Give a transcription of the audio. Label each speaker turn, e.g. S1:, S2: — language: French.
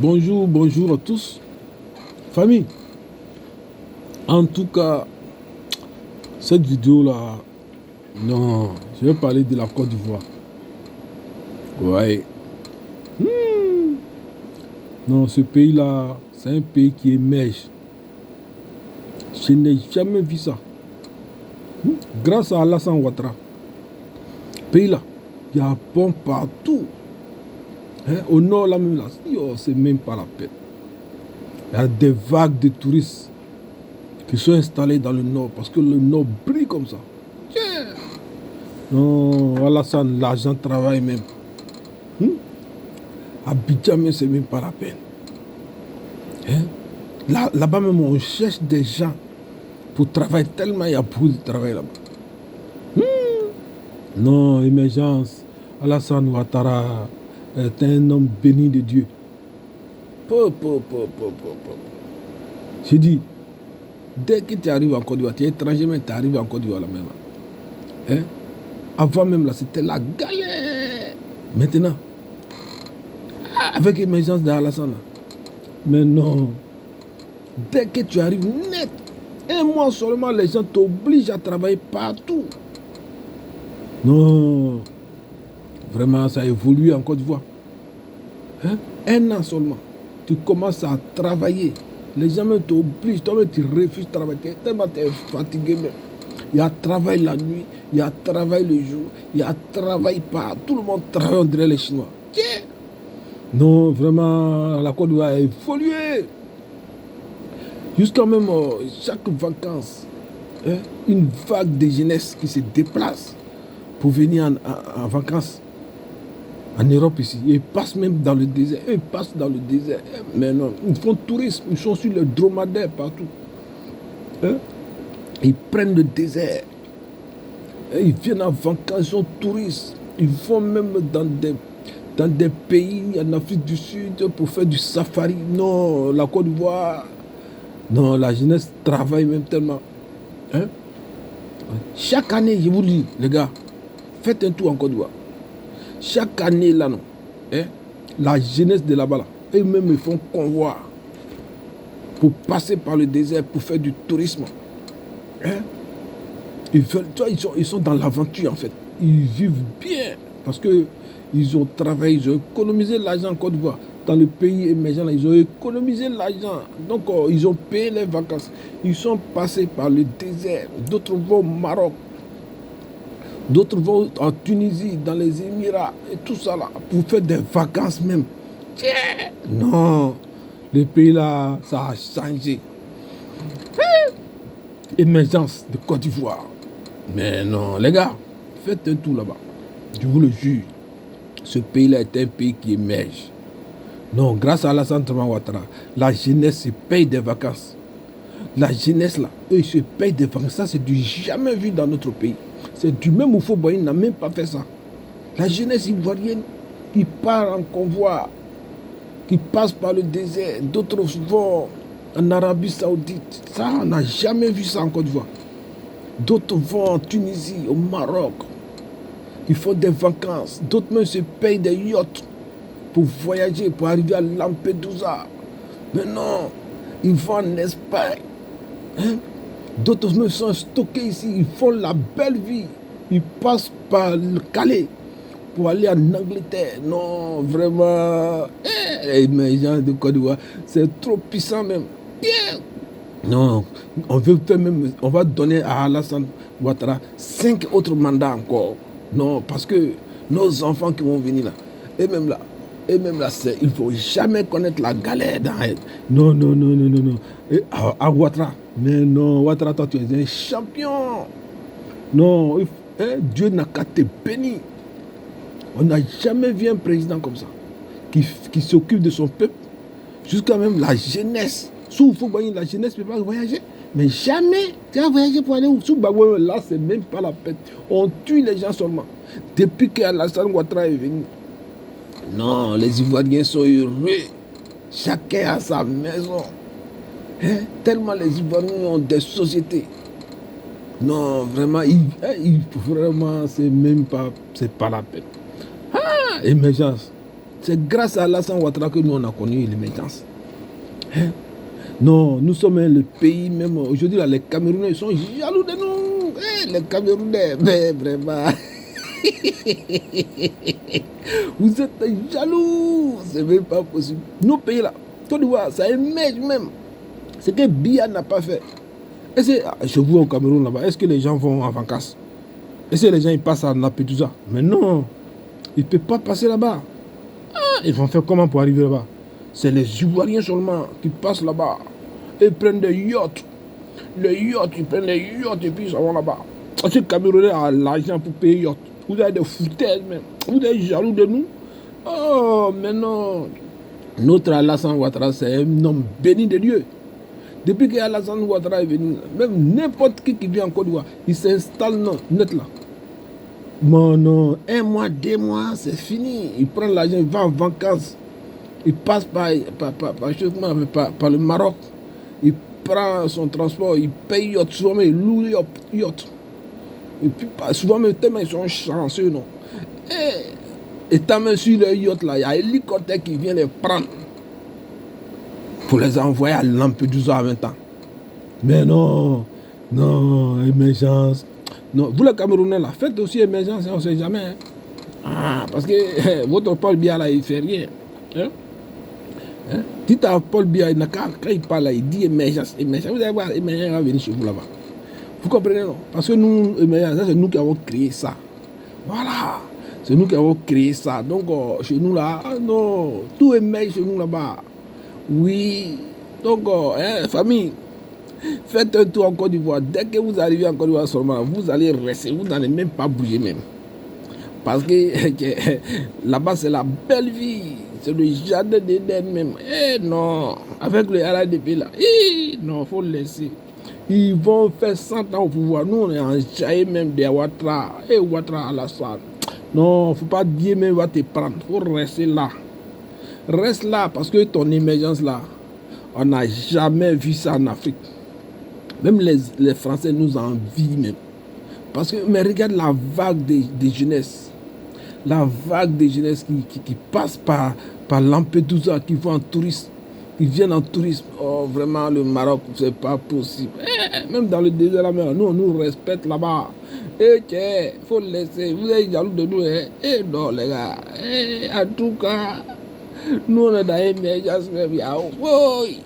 S1: Bonjour, bonjour à tous. Famille, en tout cas, cette vidéo-là, non, je vais parler de la Côte d'Ivoire. Ouais. Non, ce pays-là, c'est un pays qui émerge. Je n'ai jamais vu ça. Grâce à Alassane Ouattara. Pays-là, il y a bon partout. Au nord, là même, là, c'est même pas la peine. Il y a des vagues de touristes qui sont installés dans le nord parce que le nord brille comme ça. Yeah. Non, Alassane, l'argent travaille même. Abidjan, mais c'est même pas la peine. Là-bas même, on cherche des gens pour travailler tellement il y a beaucoup de travail là-bas. Non, émergence, Alassane Ouattara est un homme béni de Dieu. J'ai dit, dès que tu arrives en Côte d'Ivoire, tu es étranger, mais tu arrives en Côte d'Ivoire là même. Avant même là, c'était la galère. Maintenant, avec l'émergence d'Alassane, mais non, dès que tu arrives net, un mois seulement, les gens t'obligent à travailler partout. Non, vraiment, ça a évolué en Côte d'Ivoire. Un an seulement, tu commences à travailler. Les gens t'obligent, toi-même tu refuses de travailler. Tellement tu es fatigué même. Il y a travail la nuit, il y a travail le jour, il y a travail partout. Tout le monde travaille, on dirait les Chinois. Yeah. Non, vraiment, la Côte d'Ivoire a évolué. Jusqu'à même chaque vacances, une vague de jeunesse qui se déplace pour venir en vacances en Europe ici. Ils passent même dans le désert. Ils passent dans le désert. Mais non, ils font tourisme. Ils sont sur les dromadaires partout. Ils prennent le désert. Ils viennent en vacances, ils sont touristes. Ils vont même dans des pays en Afrique du Sud pour faire du safari. Non, la Côte d'Ivoire, non, la jeunesse travaille même tellement. Chaque année, je vous dis, les gars, faites un tour en Côte d'Ivoire. Chaque année, là, non, la jeunesse de là-bas, là, eux-mêmes, ils font convoi pour passer par le désert, pour faire du tourisme. Ils sont dans l'aventure, en fait. Ils vivent bien parce qu'ils ont travaillé, ils ont économisé l'argent en Côte d'Ivoire. Dans le pays émergent, ils ont économisé l'argent. Donc, ils ont payé les vacances. Ils sont passés par le désert. D'autres vont au Maroc. D'autres vont en Tunisie, dans les Émirats, et tout ça là, pour faire des vacances même. Non, le pays là, ça a changé. Émergence de Côte d'Ivoire. Mais non, les gars, faites un tour là-bas. Je vous le jure, ce pays-là est un pays qui émerge. Non, grâce à Alassane Ouattara, la jeunesse se paye des vacances. La jeunesse là, eux, ils se payent des vacances. Ça, c'est du jamais vu dans notre pays. C'est du même Oufo-Boigny n'a même pas fait ça. La jeunesse ivoirienne qui part en convoi, qui passe par le désert, d'autres vont en Arabie Saoudite. Ça, on n'a jamais vu ça en Côte d'Ivoire. D'autres vont en Tunisie, au Maroc. Ils font des vacances. D'autres même se payent des yachts pour voyager, pour arriver à Lampedusa. Mais non, ils vont en Espagne. D'autres me sont stockés ici, ils font la belle vie. Ils passent par le Calais pour aller en Angleterre. Non, vraiment, les gens de Côte d'Ivoire, c'est trop puissant même. Bien. Non, on va donner à Alassane Ouattara 5 autres mandats encore. Non, parce que nos enfants qui vont venir là, et même là, il ne faut jamais connaître la galère dans elle. Non. Et à Ouattara, mais non, Ouattara, toi, tu es un champion. Non, Dieu n'a qu'à te bénir. On n'a jamais vu un président comme ça, qui s'occupe de son peuple, jusqu'à même la jeunesse. Sous Foubaï, la jeunesse ne peut pas voyager. Mais jamais, tu vas voyager pour aller où? Sous Bagoué, là, c'est même pas la peine. On tue les gens seulement. Depuis qu'Alassane Ouattara est venu, non, les Ivoiriens sont heureux. Chacun a sa maison. Tellement les Ivoiriens ont des sociétés. Non, vraiment, vraiment, c'est pas la peine. Émergence. C'est grâce à Alassane Ouattara que nous, on a connu l'émergence. Hein? Non, nous sommes le pays, même aujourd'hui, là, les Camerounais, ils sont jaloux de nous. Les Camerounais, mais vraiment. Vous êtes jaloux. C'est même pas possible. Nos pays, là, Côte d'Ivoire, ça émerge même. Ce que Biya n'a pas fait. Et c'est, je vois au Cameroun là-bas, est-ce que les gens vont en vacances? Est-ce que les gens ils passent à Lampedusa? Mais non, ils ne peuvent pas passer là-bas. Ils vont faire comment pour arriver là-bas? C'est les Ivoiriens seulement qui passent là-bas. Ils prennent des yachts. Ils prennent les yachts et puis ils s'en vont là-bas. Parce que le Camerounais a l'argent pour payer yacht. Vous avez des foutaises même. Vous êtes jaloux de nous. Oh, mais non. Notre Alassane Ouattara, c'est un homme béni de Dieu. Depuis que Alassane Ouattara est venu, même n'importe qui vient en Côte d'Ivoire, il s'installe net là. Mais non, 1 mois, 2 mois, c'est fini. Il prend l'argent, il va en vacances. Il passe par le Maroc. Il prend son transport, il paye yacht, souvent il loue yacht. Et puis souvent même tellement ils sont chanceux, non. Et tant même sur le yacht là, il y a un hélicoptère qui vient les prendre pour les envoyer à Lampedusa à 20 ans. Mais non, émergence. Non, vous les Camerounais là, faites aussi émergence, on ne sait jamais. Hein. Parce que votre Paul Biya là, il ne fait rien. Hein? Dites à Paul Biya, quand il parle là, il dit émergence. Vous allez voir, émergence va venir chez vous là-bas. Vous comprenez, non? Parce que nous, émergence, c'est nous qui avons créé ça. Voilà. C'est nous qui avons créé ça. Donc, chez nous là, non, tout émerge chez nous là-bas. Oui. Donc, famille, faites un tour en Côte d'Ivoire. Dès que vous arrivez en Côte d'Ivoire seulement, vous allez rester. Vous n'allez même pas bouger même. Parce que là-bas, c'est la belle vie. C'est le jardin d'Éden même. Non, avec le RDP là. Non, il faut le laisser. Ils vont faire 100 ans au pouvoir. Nous, on est en jaillet même des Ouattara. Ouattara Alassane. Non, il ne faut pas dire même va te prendre. Il faut rester là. Reste là parce que ton émergence là, on n'a jamais vu ça en Afrique. Même les Français nous envient même. Parce que, mais regarde la vague de jeunesse. La vague de jeunesse qui passe par Lampedusa, qui vont en tourisme. Ils viennent en tourisme. Oh, vraiment, le Maroc, c'est pas possible. Même dans le désert de la mer, nous, on nous respecte là-bas. Il faut laisser. Vous êtes jaloux de nous. Non, les gars. En tout cas, nous, on est dans l'émergence même. Oui.